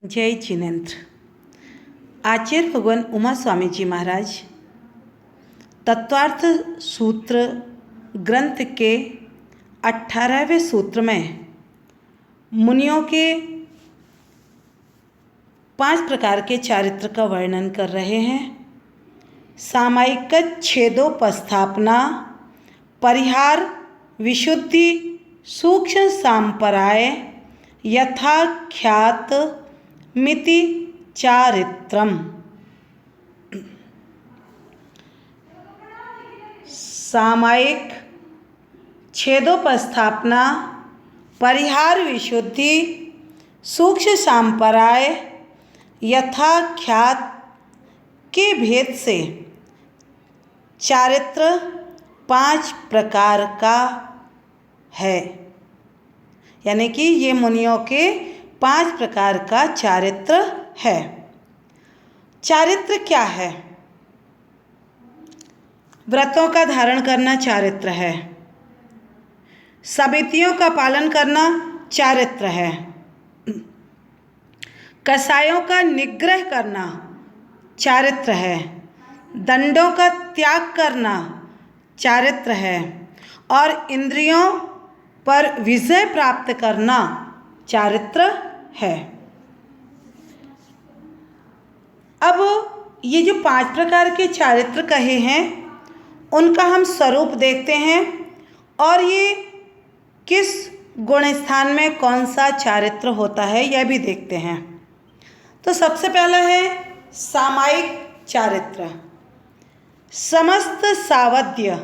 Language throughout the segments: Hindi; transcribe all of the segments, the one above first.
जय जिनेन्द्र। आचार्य भगवान उमा स्वामी जी महाराज तत्वार्थ सूत्र ग्रंथ के 18वें सूत्र में मुनियों के 5 प्रकार के चारित्र का वर्णन कर रहे हैं। सामायिक छेदोपस्थापना, परिहार, विशुद्धि, सूक्ष्म सांपराय, यथाख्यात, मिति, चारित्रम। सामायिक छेदोपस्थापना, परिहार, विशुद्धि, सूक्ष्म सांपराय, यथाख्यात के भेद से चारित्र 5 प्रकार का है। यानी कि ये मुनियों के 5 प्रकार का चारित्र है। चारित्र क्या है? व्रतों का धारण करना चारित्र है। साबितियों का पालन करना चारित्र है। कसायों का निग्रह करना चारित्र है। दंडों का त्याग करना चारित्र है। और इंद्रियों पर विजय प्राप्त करना चारित्र है। अब ये जो 5 प्रकार के चारित्र कहे हैं उनका हम स्वरूप देखते हैं और ये किस गुण स्थान में कौन सा चारित्र होता है यह भी देखते हैं। तो सबसे पहला है सामायिक चारित्र। समस्त सावध्य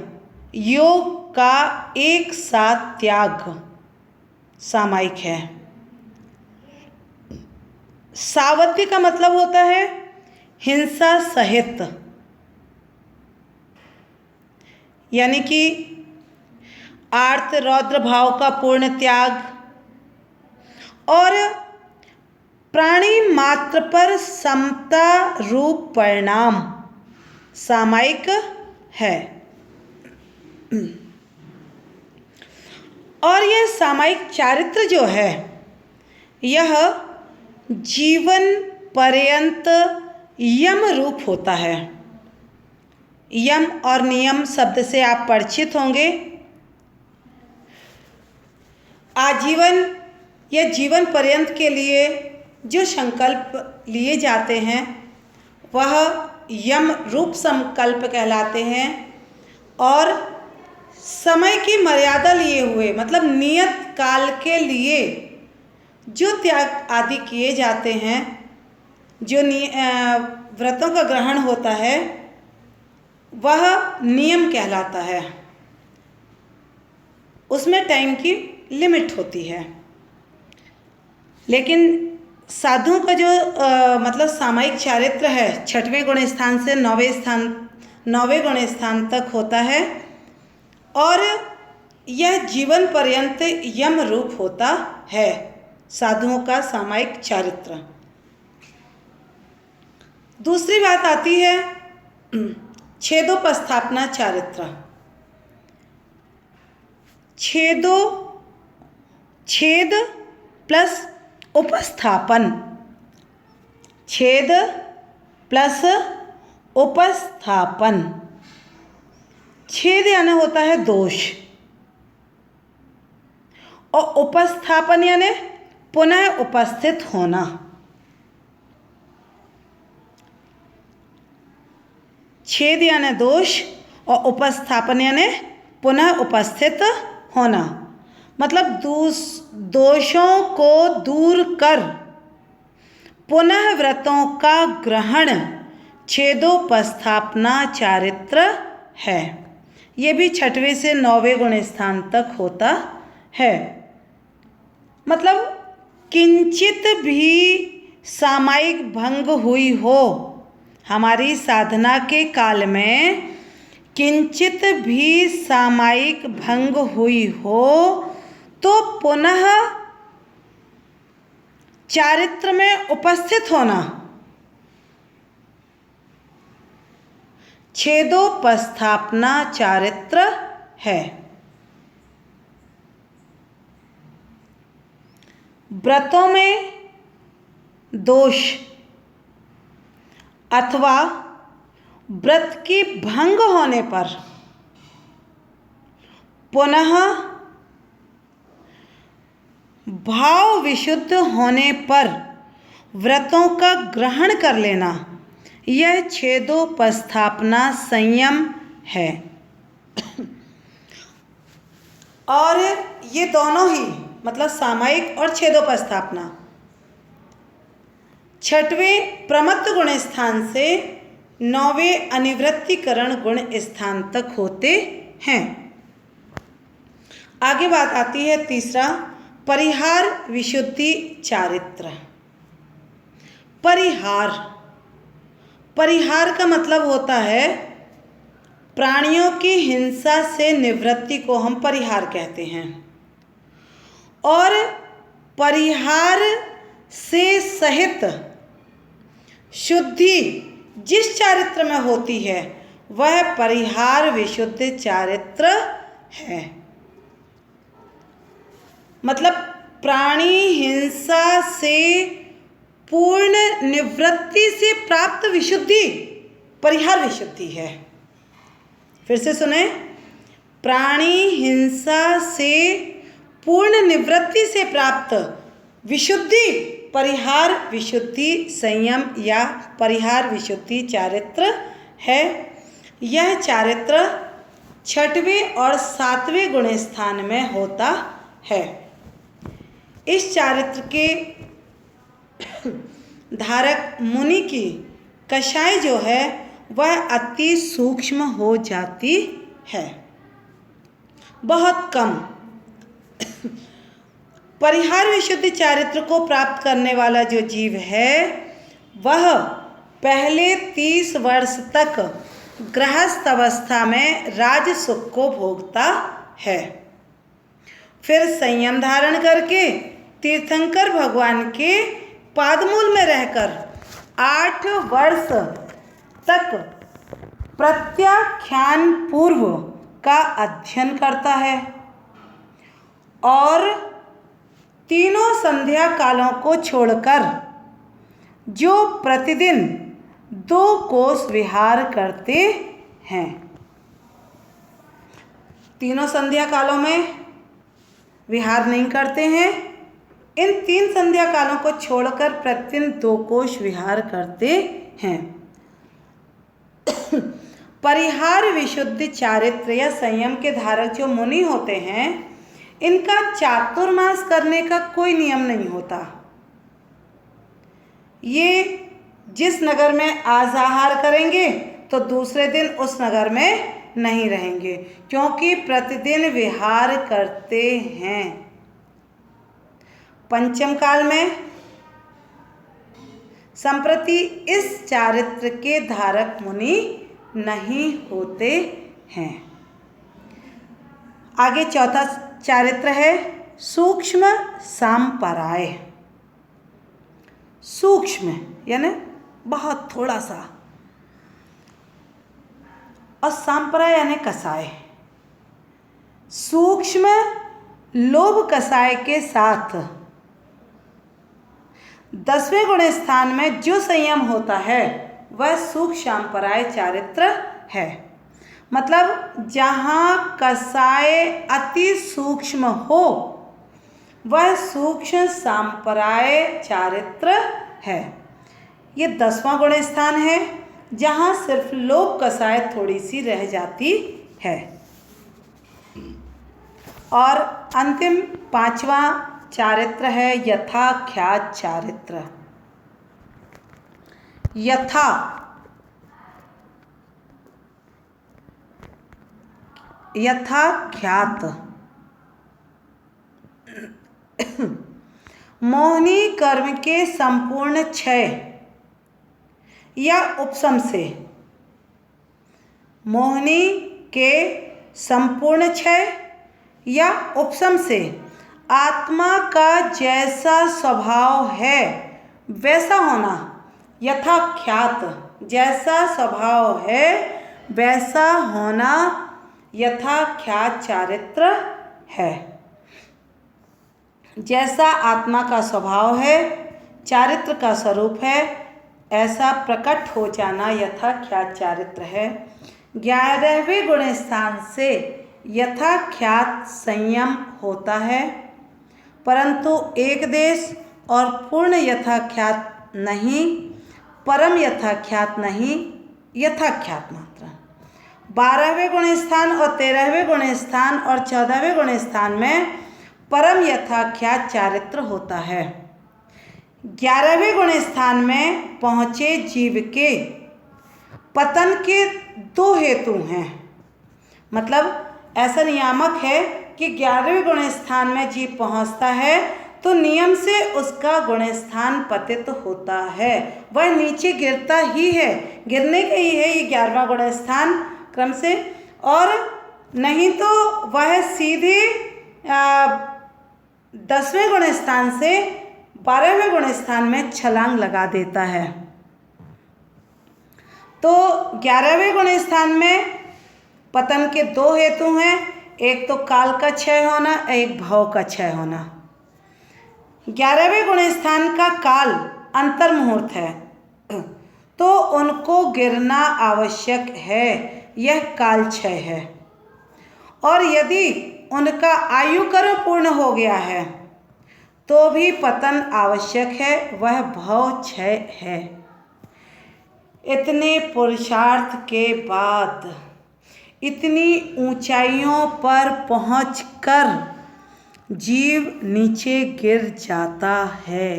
योग का एक साथ त्याग सामायिक है। सावध्य का मतलब होता है हिंसा सहित, यानी कि आर्त रौद्र भाव का पूर्ण त्याग और प्राणी मात्र पर समता रूप परिणाम सामायिक है। और यह सामायिक चारित्र जो है यह जीवन पर्यंत यम रूप होता है। यम और नियम शब्द से आप परिचित होंगे। आजीवन या जीवन पर्यंत के लिए जो संकल्प लिए जाते हैं वह यम रूप संकल्प कहलाते हैं। और समय की मर्यादा लिए हुए मतलब नियत काल के लिए जो त्याग आदि किए जाते हैं, जो व्रतों का ग्रहण होता है वह नियम कहलाता है। उसमें टाइम की लिमिट होती है। लेकिन साधुओं का जो मतलब सामायिक चारित्र है 6वें गुण स्थान से 9वें गुण स्थान तक होता है और यह जीवन पर्यंत यम रूप होता है। साधुओं का सामायिक चारित्र। दूसरी बात आती है छेदोपस्थापना चारित्र। छेद प्लस उपस्थापन, छेद प्लस उपस्थापन। छेद यानी होता है दोष और उपस्थापन यानी पुनः उपस्थित होना। छेद यानी दोष और उपस्थापन यानी पुनः उपस्थित होना। मतलब दोषों को दूर कर पुनः व्रतों का ग्रहण छेदोपस्थापना चारित्र है। ये भी 6वें से 9वें गुण स्थान तक होता है। मतलब किंचित भी सामायिक भंग हुई हो, हमारी साधना के काल में किंचित भी सामायिक भंग हुई हो तो पुनः चारित्र में उपस्थित होना छेदोपस्थापना चारित्र है। व्रतों में दोष अथवा व्रत की भंग होने पर पुनः भाव विशुद्ध होने पर व्रतों का ग्रहण कर लेना, यह छेदोपस्थापना संयम है। और ये दोनों ही मतलब सामायिक और छेदोपस्थापना छठवें प्रमत्त गुण स्थान से नौवें अनिवृत्तिकरण गुण स्थान तक होते हैं। आगे बात आती है तीसरा, परिहार विशुद्धि चारित्र। परिहार का मतलब होता है प्राणियों की हिंसा से निवृत्ति को हम परिहार कहते हैं। और परिहार से सहित शुद्धि जिस चारित्र में होती है वह परिहार विशुद्ध चारित्र है। मतलब प्राणी हिंसा से पूर्ण निवृत्ति से प्राप्त विशुद्धि परिहार विशुद्धि है। फिर से सुने, प्राणी हिंसा से पूर्ण निवृत्ति से प्राप्त विशुद्धि परिहार विशुद्धि संयम या परिहार विशुद्धि चारित्र है। यह चारित्र छठवें और सातवें गुण स्थान में होता है। इस चारित्र के धारक मुनि की कषाय जो है वह अति सूक्ष्म हो जाती है, बहुत कम। परिहार विशुद्ध चारित्र को प्राप्त करने वाला जो जीव है वह पहले 30 वर्ष तक गृहस्थ अवस्था में राज सुख को भोगता है। फिर संयम धारण करके तीर्थंकर भगवान के पादमूल में रहकर 8 वर्ष तक प्रत्याख्यान पूर्व का अध्ययन करता है और तीनों संध्या कालों को छोड़कर जो प्रतिदिन 2 कोस विहार करते हैं। तीनों संध्या कालों में विहार नहीं करते हैं, इन 3 संध्या कालों को छोड़कर प्रतिदिन 2 कोस विहार करते हैं। परिहार विशुद्ध चारित्र या संयम के धारक जो मुनि होते हैं इनका चातुर्मास करने का कोई नियम नहीं होता। ये जिस नगर में आज आहार करेंगे तो दूसरे दिन उस नगर में नहीं रहेंगे, क्योंकि प्रतिदिन विहार करते हैं। पंचम काल में संप्रति इस चारित्र के धारक मुनि नहीं होते हैं। आगे चौथा चारित्र है सूक्ष्म सांपराय। सूक्ष्म यानी बहुत थोड़ा सा, और सांपराय यानी कसाय। सूक्ष्म लोभ कसाय के साथ 10वें गुण स्थान में जो संयम होता है वह सूक्ष्म सांपराय चारित्र है। मतलब जहाँ कसाय अति सूक्ष्म हो वह सूक्ष्म सांपराय चारित्र है। ये 10वां गुण स्थान है जहाँ सिर्फ लोभ कसाय थोड़ी सी रह जाती है। और अंतिम 5वां चारित्र है यथाख्यात चारित्र। यथाख्यात मोहिनी कर्म के संपूर्ण क्षय या उपशम से, मोहिनी के संपूर्ण क्षय या उपशम से आत्मा का जैसा स्वभाव है वैसा होना, यथाख्यात जैसा स्वभाव है वैसा होना यथाख्यात चारित्र है। जैसा आत्मा का स्वभाव है, चारित्र का स्वरूप है, ऐसा प्रकट हो जाना यथाख्यात चारित्र है। 11वें गुण स्थान से यथाख्यात संयम होता है, परंतु एक देश और पूर्ण यथाख्यात नहीं, परम यथाख्यात नहीं, यथाख्यात मात्र। 12वें गुण स्थान और 13वें गुण स्थान और 14वें गुण स्थान में परम यथाख्यात चारित्र होता है। 11वें गुण स्थान में पहुँचे जीव के पतन के 2 हेतु हैं। मतलब ऐसा नियामक है कि 11वें गुण स्थान में जीव पहुँचता है तो नियम से उसका गुण स्थान पतित होता है, वह नीचे गिरता ही है, गिरने का ही है ये 11वां गुण स्थान क्रम से, और नहीं तो वह सीधे 10वें गुण स्थान से 12वें गुण स्थान में छलांग लगा देता है। तो 11वें गुण स्थान में पतन के 2 हेतु हैं, एक तो काल का क्षय होना, एक भाव का क्षय होना। 11वें गुण स्थान का काल अंतर मुहूर्त है, तो उनको गिरना आवश्यक है, यह काल क्षय है। और यदि उनका आयु कर्म पूर्ण हो गया है तो भी पतन आवश्यक है, वह भाव क्षय है। इतने पुरुषार्थ के बाद इतनी ऊंचाइयों पर पहुंचकर जीव नीचे गिर जाता है।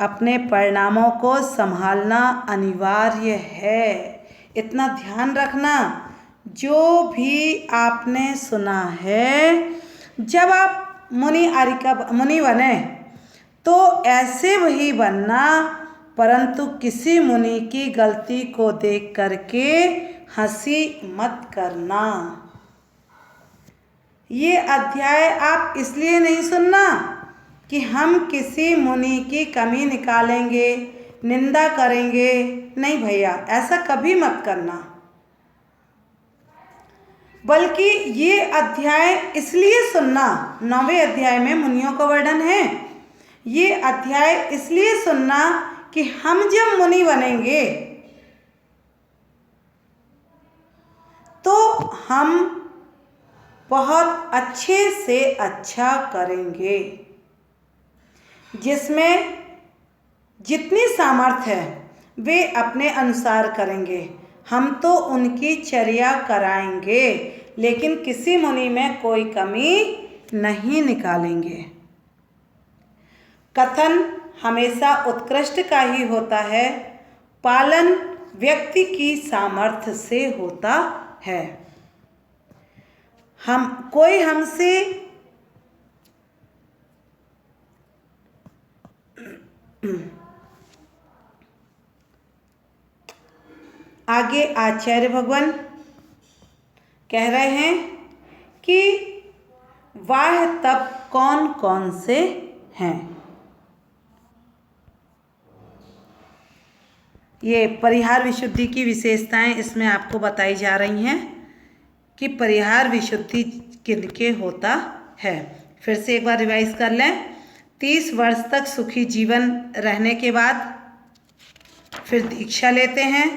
अपने परिणामों को संभालना अनिवार्य है। इतना ध्यान रखना, जो भी आपने सुना है, जब आप मुनि बने तो ऐसे वही बनना, परंतु किसी मुनि की गलती को देख करके हंसी मत करना। ये अध्याय आप इसलिए नहीं सुनना कि हम किसी मुनि की कमी निकालेंगे, निंदा करेंगे, नहीं भैया, ऐसा कभी मत करना। बल्कि ये अध्याय इसलिए सुनना, 9वें अध्याय में मुनियों का वर्णन है, ये अध्याय इसलिए सुनना कि हम जब मुनि बनेंगे तो हम बहुत अच्छे से अच्छा करेंगे, जिसमें जितनी सामर्थ्य है वे अपने अनुसार करेंगे। हम तो उनकी चर्या कराएंगे, लेकिन किसी मुनि में कोई कमी नहीं निकालेंगे। कथन हमेशा उत्कृष्ट का ही होता है, पालन व्यक्ति की सामर्थ्य से होता है। कोई हमसे आगे आचार्य भगवान कह रहे हैं कि वाह तप कौन कौन से हैं। ये परिहार विशुद्धि की विशेषताएं इसमें आपको बताई जा रही हैं कि परिहार विशुद्धि किनके होता है। फिर से एक बार रिवाइज कर लें। 30 वर्ष तक सुखी जीवन रहने के बाद फिर दीक्षा लेते हैं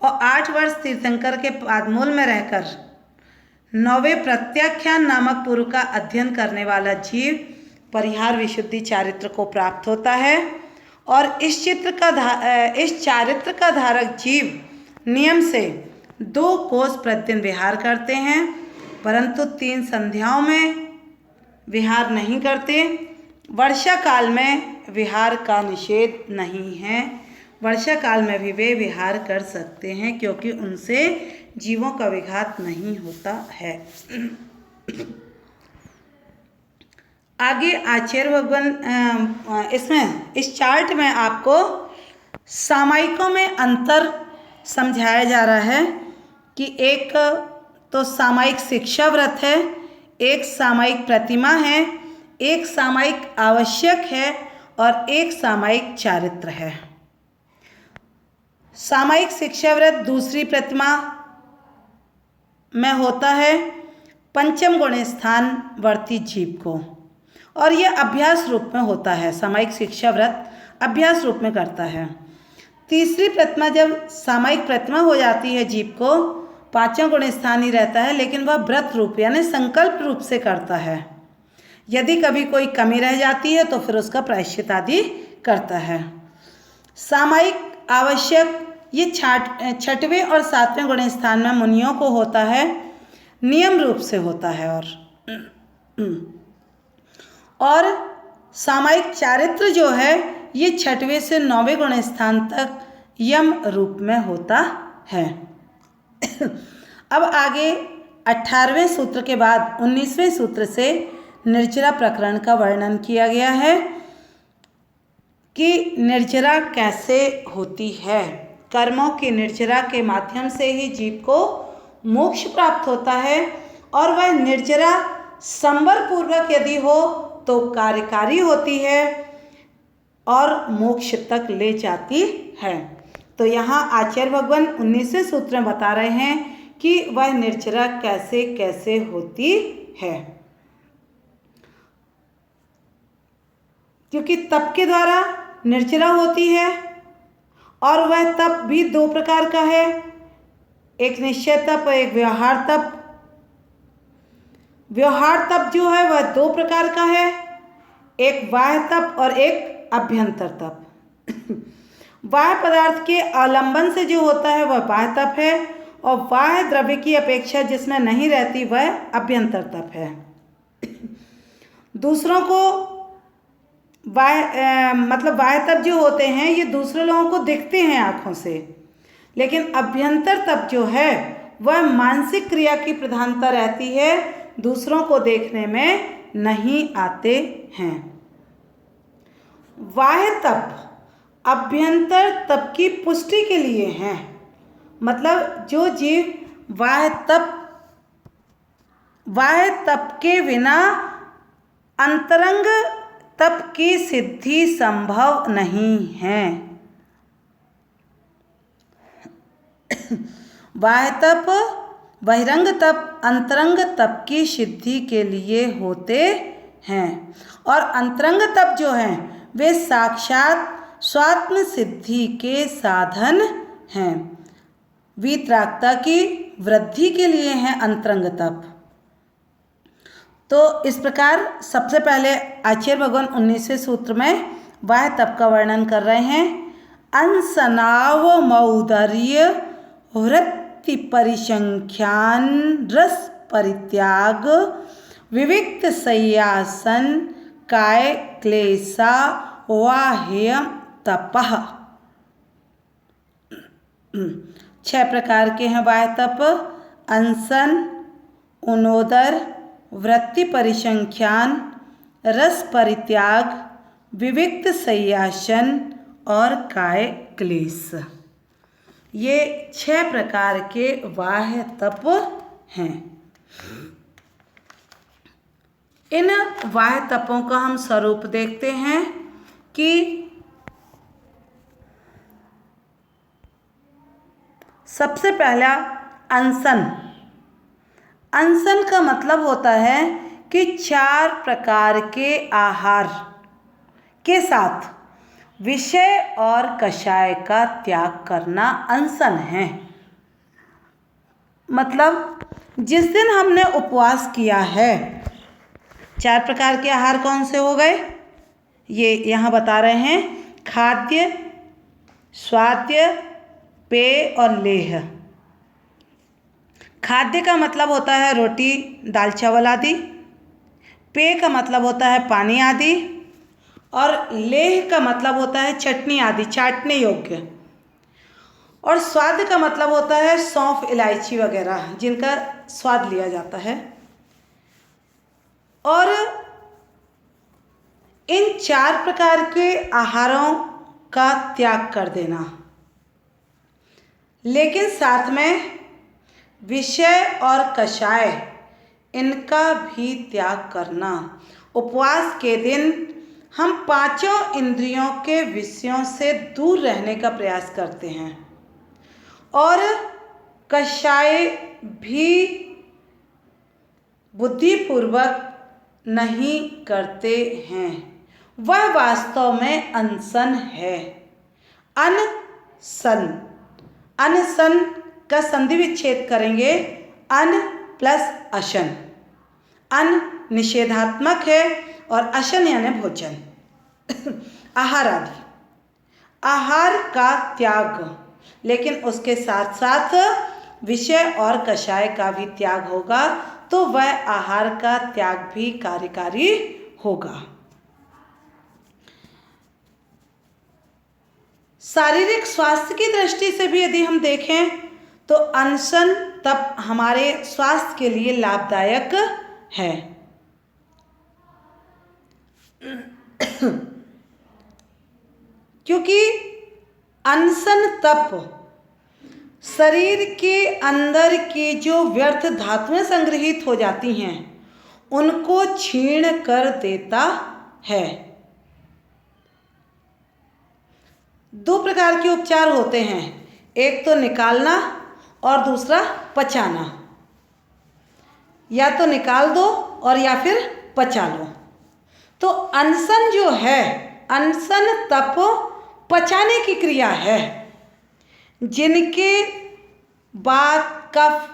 और 8 वर्ष तीर्थंकर के पादमूल में रहकर 9वें प्रत्याख्यान नामक पूर्व का अध्ययन करने वाला जीव परिहार विशुद्धि चारित्र को प्राप्त होता है। और इस चारित्र का धारक जीव नियम से 2 कोस प्रतिदिन विहार करते हैं, परंतु 3 संध्याओं में विहार नहीं करते। वर्षा काल में विहार का निषेध नहीं है, वर्षा काल में भी वे विहार कर सकते हैं, क्योंकि उनसे जीवों का विघात नहीं होता है। आगे आचार्य भगवान इसमें इस चार्ट में आपको सामायिकों में अंतर समझाया जा रहा है कि एक तो सामायिक शिक्षा व्रत है, एक सामायिक प्रतिमा है, एक सामायिक आवश्यक है और एक सामायिक चारित्र है। सामायिक शिक्षा व्रत दूसरी प्रतिमा में होता है पंचम गुण स्थान वर्ती जीव को, और यह अभ्यास रूप में होता है। सामायिक शिक्षा व्रत अभ्यास रूप में करता है। तीसरी प्रतिमा, जब सामायिक प्रतिमा हो जाती है जीव को, पांचों गुण स्थान ही रहता है, लेकिन वह व्रत रूप यानी संकल्प रूप से करता है। यदि कभी कोई कमी रह जाती है तो फिर उसका प्रायश्चित आदि करता है। सामायिक आवश्यक ये छठवें और सातवें गुण स्थान में मुनियों को होता है, नियम रूप से होता है। और सामायिक चारित्र जो है ये छठवें से नौवें गुण स्थान तक यम रूप में होता है। अब आगे 18वें सूत्र के बाद 19वें सूत्र से निर्जरा प्रकरण का वर्णन किया गया है कि निर्जरा कैसे होती है। कर्मों की निर्जरा के माध्यम से ही जीव को मोक्ष प्राप्त होता है, और वह निर्जरा संवर पूर्वक यदि हो तो कार्यकारी होती है और मोक्ष तक ले जाती है। तो यहाँ आचार्य भगवान 19वें सूत्र में बता रहे हैं कि वह निर्जरा कैसे कैसे होती है। क्योंकि तप के द्वारा निर्जरा होती है, और वह तप भी दो प्रकार का है, एक निश्चय तप और एक व्यवहार तप। व्यवहार तप जो है वह दो प्रकार का है, एक बाह्य तप और एक अभ्यंतर तप। बाह्य पदार्थ के आलंबन से जो होता है वह बाह्य तप है, और बाह्य द्रव्य की अपेक्षा जिसमें नहीं रहती वह अभ्यंतर तप है। दूसरों को बाह्य तप जो होते हैं ये दूसरे लोगों को दिखते हैं आँखों से, लेकिन अभ्यंतर तप जो है वह मानसिक क्रिया की प्रधानता रहती है, दूसरों को देखने में नहीं आते हैं। बाह्य तप अभ्यंतर तप की पुष्टि के लिए हैं। मतलब जो जीव बाह्य तप के बिना अंतरंग तप की सिद्धि संभव नहीं है। बाह्य तप बहिरंग तप अंतरंग तप की सिद्धि के लिए होते हैं, और अंतरंग तप जो हैं वे साक्षात स्वात्म सिद्धि के साधन हैं। वीतरागता की वृद्धि के लिए हैं अंतरंग तप। तो इस प्रकार सबसे पहले आचार्य भगवान 19वें सूत्र में बाह्य तप का वर्णन कर रहे हैं। अंसनाव मौदर्य वृत्ति परिसंख्यान रस परित्याग विविक्त शय्यासन काय क्लेशा वाह्य तपः। 6 प्रकार के हैं बाह्य तप। अंसन, उनोदर, वृत्ति परिसंख्यान, रस परित्याग, विविक्त शय्यासन और काय क्लेश। ये 6 प्रकार के बाह्य तप हैं। इन बाह्य तपों का हम स्वरूप देखते हैं कि सबसे पहला अनशन। अनशन का मतलब होता है कि 4 प्रकार के आहार के साथ विषय और कषाय का त्याग करना अनशन है। मतलब जिस दिन हमने उपवास किया है, 4 प्रकार के आहार कौन से हो गए ये यहाँ बता रहे हैं। खाद्य, स्वाद्य, पेय और लेह। खाद्य का मतलब होता है रोटी, दाल, चावल आदि। पेय का मतलब होता है पानी आदि, और लेह का मतलब होता है चटनी आदि, चाटने योग्य। और स्वाद का मतलब होता है सौंफ, इलायची वगैरह जिनका स्वाद लिया जाता है। और इन 4 प्रकार के आहारों का त्याग कर देना, लेकिन साथ में विषय और कषाय इनका भी त्याग करना। उपवास के दिन हम 5 इंद्रियों के विषयों से दूर रहने का प्रयास करते हैं, और कषाय भी बुद्धिपूर्वक नहीं करते हैं, वह वास्तव में अनशन है। अनशन, अनशन का संधि विच्छेद करेंगे, अन प्लस अशन। अन निषेधात्मक है और अशन यानी भोजन, आहार आदि, आहार का त्याग, लेकिन उसके साथ साथ विषय और कषाय का भी त्याग होगा, तो वह आहार का त्याग भी कार्यकारी होगा। शारीरिक स्वास्थ्य की दृष्टि से भी यदि हम देखें तो अनशन तप हमारे स्वास्थ्य के लिए लाभदायक है। क्योंकि अनशन तप शरीर के अंदर की जो व्यर्थ धातुएं संग्रहित हो जाती हैं उनको क्षीण कर देता है। दो प्रकार के उपचार होते हैं, एक तो निकालना और दूसरा पचाना। या तो निकाल दो और या फिर पचा लो। तो अनशन जो है, अनशन तप पचाने की क्रिया है। जिनके वात कफ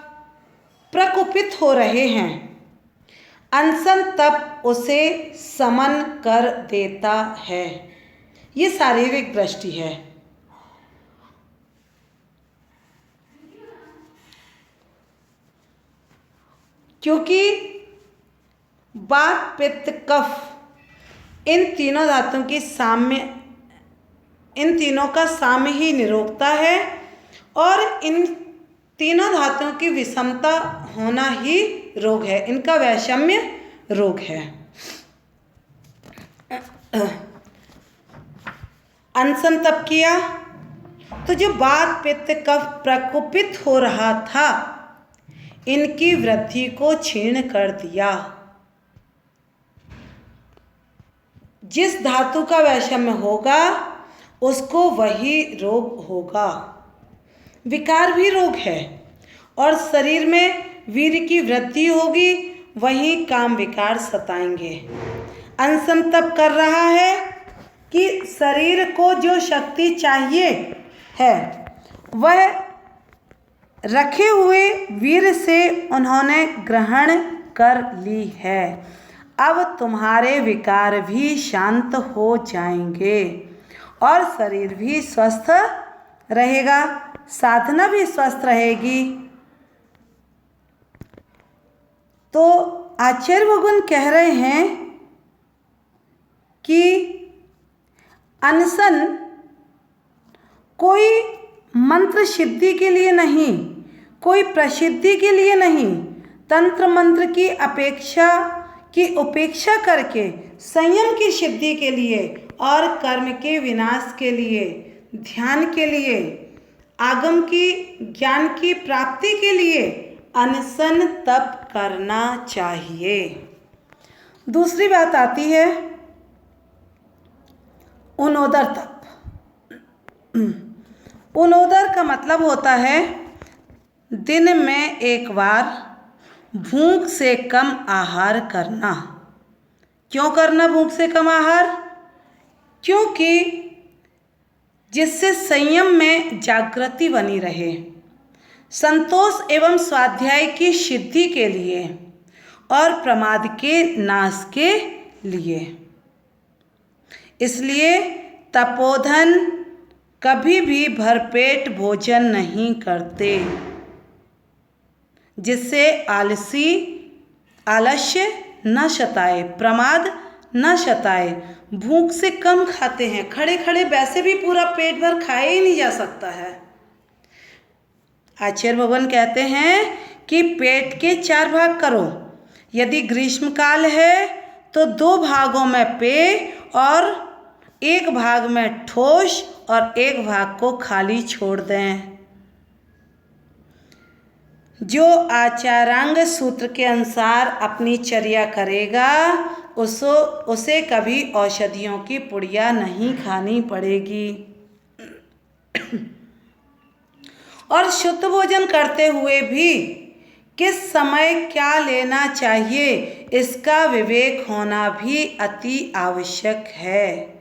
प्रकोपित हो रहे हैं, अनशन तप उसे समन कर देता है। ये शारीरिक दृष्टि है। क्योंकि वात पित्त कफ इन तीनों धातुओं की साम्य, इन तीनों का साम्य ही निरोगता है और इन तीनों धातुओं की विषमता होना ही रोग है, इनका वैषम्य रोग है। अनशन तप किया तो जो वात पित्त कफ प्रकोपित हो रहा था इनकी वृद्धि को क्षीण कर दिया। जिस धातु का वैषम्य होगा उसको वही रोग होगा। विकार भी रोग है और शरीर में वीर्य की वृद्धि होगी, वही काम विकार सताएंगे। अनशन तप कर रहा है कि शरीर को जो शक्ति चाहिए है वह रखे हुए वीर्य से उन्होंने ग्रहण कर ली है। अब तुम्हारे विकार भी शांत हो जाएंगे और शरीर भी स्वस्थ रहेगा, साधना भी स्वस्थ रहेगी। तो आचार्य भगवान कह रहे हैं कि अनशन कोई मंत्र सिद्धि के लिए नहीं, कोई प्रसिद्धि के लिए नहीं, तंत्र मंत्र की उपेक्षा करके संयम की सिद्धि के लिए और कर्म के विनाश के लिए, ध्यान के लिए, आगम की ज्ञान की प्राप्ति के लिए अनशन तप करना चाहिए। दूसरी बात आती है उनोदर तप। उनोदर का मतलब होता है दिन में एक बार भूख से कम आहार करना। क्यों करना भूख से कम आहार? क्योंकि जिससे संयम में जागृति बनी रहे, संतोष एवं स्वाध्याय की सिद्धि के लिए और प्रमाद के नाश के लिए। इसलिए तपोधन कभी भी भरपेट भोजन नहीं करते, जिससे आलस्य न सताए, प्रमाद न सताए। भूख से कम खाते हैं, खड़े खड़े वैसे भी पूरा पेट भर खाया ही नहीं जा सकता है। आचार्य भगवान कहते हैं कि पेट के 4 भाग करो। यदि ग्रीष्मकाल है तो 2 भागों में पेय और 1 भाग में ठोस और 1 भाग को खाली छोड़ दें। जो आचारांग सूत्र के अनुसार अपनी चर्या करेगा उसे कभी औषधियों की पुड़िया नहीं खानी पड़ेगी। और शुद्ध भोजन करते हुए भी किस समय क्या लेना चाहिए, इसका विवेक होना भी अति आवश्यक है।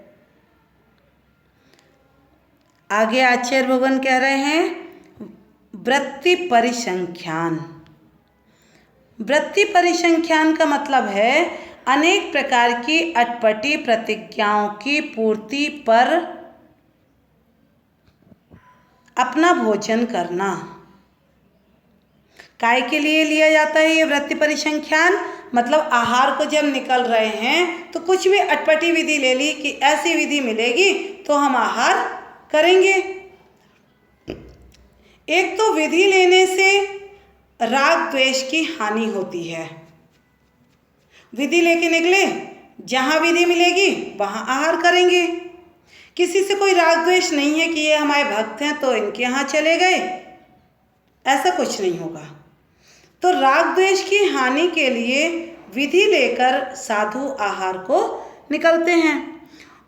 आगे आचार्य भगवान कह रहे हैं वृत्ति परिसंख्यान। वृत्ति परिसंख्यान का मतलब है अनेक प्रकार की अटपटी प्रतिज्ञाओं की पूर्ति पर अपना भोजन करना। काय के लिए लिया जाता है ये वृत्ति परिसंख्यान? मतलब आहार को जब निकल रहे हैं तो कुछ भी अटपटी विधि ले ली कि ऐसी विधि मिलेगी तो हम आहार करेंगे। एक तो विधि लेने से राग द्वेष की हानि होती है। विधि लेके निकले, जहाँ विधि मिलेगी वहाँ आहार करेंगे। किसी से कोई राग द्वेष नहीं है कि ये हमारे भक्त हैं तो इनके यहाँ चले गए, ऐसा कुछ नहीं होगा। तो राग द्वेष की हानि के लिए विधि लेकर साधु आहार को निकलते हैं।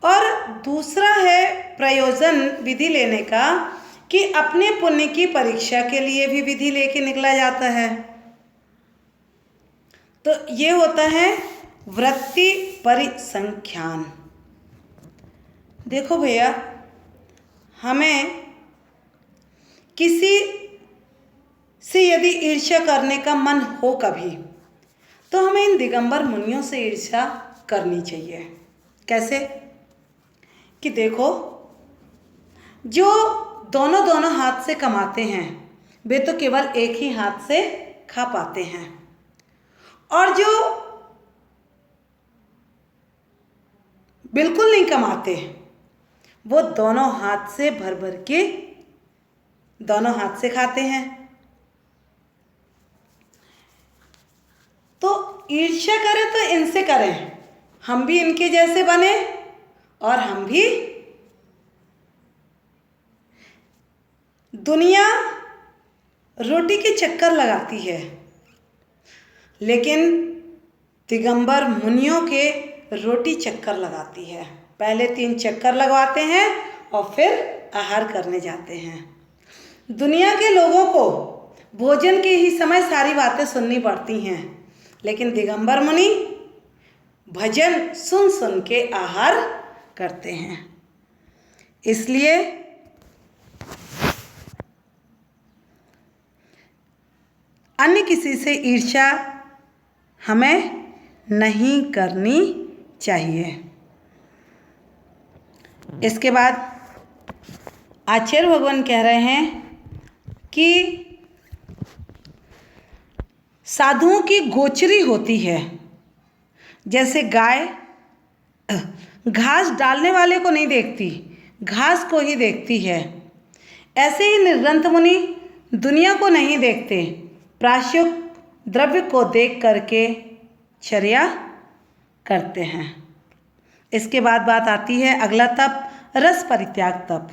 और दूसरा है प्रयोजन विधि लेने का कि अपने पुण्य की परीक्षा के लिए भी विधि लेके निकला जाता है। तो ये होता है वृत्ति परिसंख्यान। देखो भैया, हमें किसी से यदि ईर्ष्या करने का मन हो कभी, तो हमें इन दिगंबर मुनियों से ईर्ष्या करनी चाहिए। कैसे? कि देखो, जो दोनों दोनों हाथ से कमाते हैं वे तो केवल एक ही हाथ से खा पाते हैं, और जो बिल्कुल नहीं कमाते वो दोनों हाथ से भर भर के दोनों हाथ से खाते हैं। तो ईर्ष्या करें तो इनसे करें, हम भी इनके जैसे बने और हम भी। दुनिया रोटी के चक्कर लगाती है, लेकिन दिगंबर मुनियों के रोटी चक्कर लगाती है। पहले 3 चक्कर लगवाते हैं और फिर आहार करने जाते हैं। दुनिया के लोगों को भोजन के ही समय सारी बातें सुननी पड़ती हैं, लेकिन दिगंबर मुनि भजन सुन सुन के आहार करते हैं। इसलिए अन्य किसी से ईर्ष्या हमें नहीं करनी चाहिए। इसके बाद आचार्य भगवान कह रहे हैं कि साधुओं की गोचरी होती है। जैसे गाय घास डालने वाले को नहीं देखती, घास को ही देखती है, ऐसे ही निर्ग्रंथ मुनि दुनिया को नहीं देखते, प्राश्चित द्रव्य को देख करके चर्या करते हैं। इसके बाद बात आती है अगला तप, रस परित्याग तप।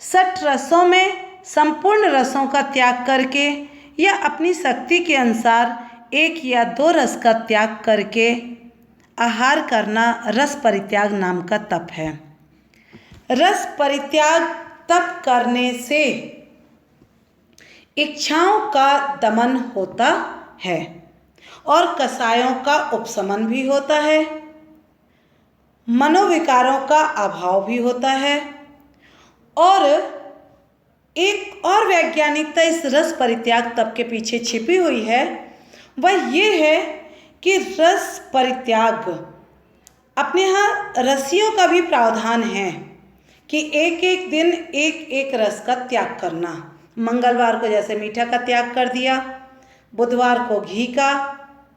6 रसों में संपूर्ण रसों का त्याग करके या अपनी शक्ति के अनुसार 1 या 2 रस का त्याग करके आहार करना रस परित्याग नाम का तप है। रस परित्याग तप करने से इच्छाओं का दमन होता है और कषायों का उपशमन भी होता है, मनोविकारों का अभाव भी होता है। और एक और वैज्ञानिकता इस रस परित्याग तप के पीछे छिपी हुई है, वह ये है कि रस परित्याग अपने यहाँ रसियों का भी प्रावधान है कि एक एक दिन एक एक रस का त्याग करना। मंगलवार को जैसे मीठा का त्याग कर दिया, बुधवार को घी का,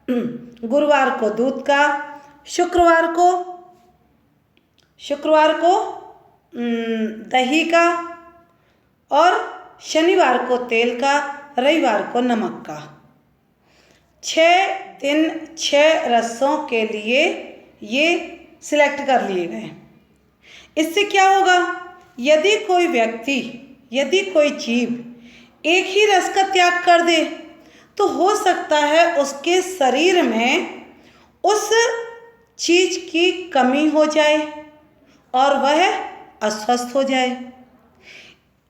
गुरुवार को दूध का, शुक्रवार को दही का, और शनिवार को तेल का, रविवार को नमक का। 6 दिन 6 रसों के लिए ये सिलेक्ट कर लिए गए। इससे क्या होगा? यदि कोई व्यक्ति, यदि कोई जीव एक ही रस का त्याग कर दे तो हो सकता है उसके शरीर में उस चीज की कमी हो जाए और वह अस्वस्थ हो जाए।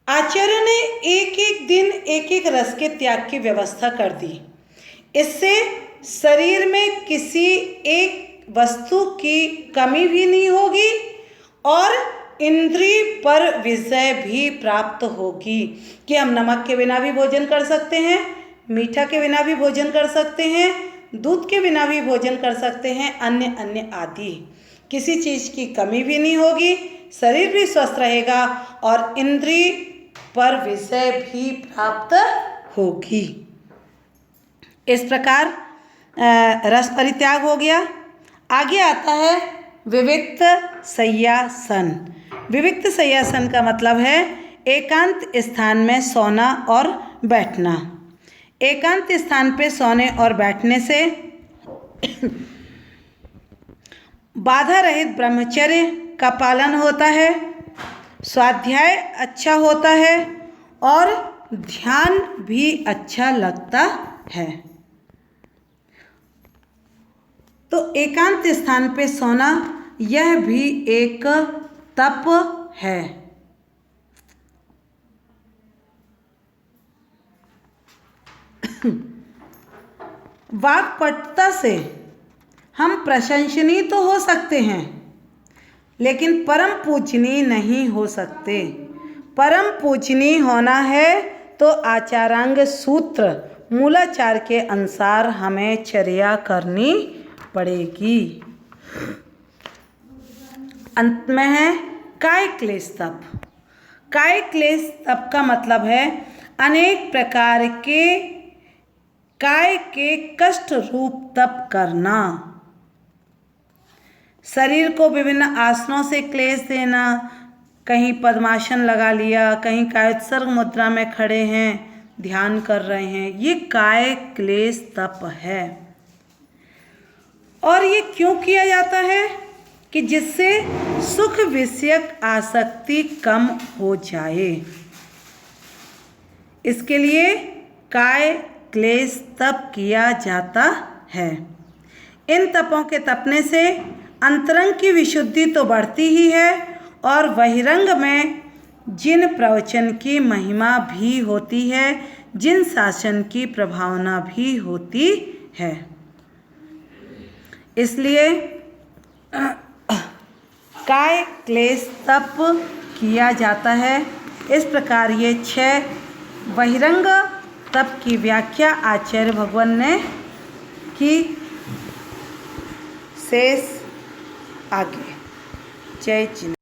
आचार्य ने एक एक दिन एक एक रस के त्याग की व्यवस्था कर दी। इससे शरीर में किसी एक वस्तु की कमी भी नहीं होगी और इंद्रिय पर विजय भी प्राप्त होगी कि हम नमक के बिना भी भोजन कर सकते हैं, मीठा के बिना भी भोजन कर सकते हैं, दूध के बिना भी भोजन कर सकते हैं, अन्य अन्य आदि। किसी चीज़ की कमी भी नहीं होगी, शरीर भी स्वस्थ रहेगा और इंद्रिय पर विजय भी प्राप्त होगी। इस प्रकार रस परित्याग हो गया। आगे आता है विविक्त शय्यासन। विविक्त शय्यासन का मतलब है एकांत स्थान में सोना और बैठना। एकांत स्थान पे सोने और बैठने से बाधा रहित ब्रह्मचर्य का पालन होता है, स्वाध्याय अच्छा होता है और ध्यान भी अच्छा लगता है। तो एकांत स्थान पे सोना यह भी एक तप है। वाक्पटुता से हम प्रशंसनीय तो हो सकते हैं लेकिन परम पूजनीय नहीं हो सकते। परम पूजनीय होना है तो आचारांग सूत्र मूलाचार के अनुसार हमें चर्या करनी पड़ेगी। अंत में है काय क्लेश तप। काय क्लेश तप का मतलब है अनेक प्रकार के काय के कष्ट रूप तप करना। शरीर को विभिन्न आसनों से क्लेश देना, कहीं पद्मासन लगा लिया, कहीं कायोत्सर्ग मुद्रा में खड़े हैं, ध्यान कर रहे हैं, ये काय क्लेश तप है। और ये क्यों किया जाता है कि जिससे सुख विषयक आसक्ति कम हो जाए, इसके लिए काय क्लेश तप किया जाता है। इन तपों के तपने से अंतरंग की विशुद्धि तो बढ़ती ही है और बहिरंग में जिन प्रवचन की महिमा भी होती है, जिन शासन की प्रभावना भी होती है। इसलिए काय क्लेश तप किया जाता है। इस प्रकार ये 6 बहिरंग तप की व्याख्या आचार्य भगवान ने की। शेष आगे। जय चिन्ह।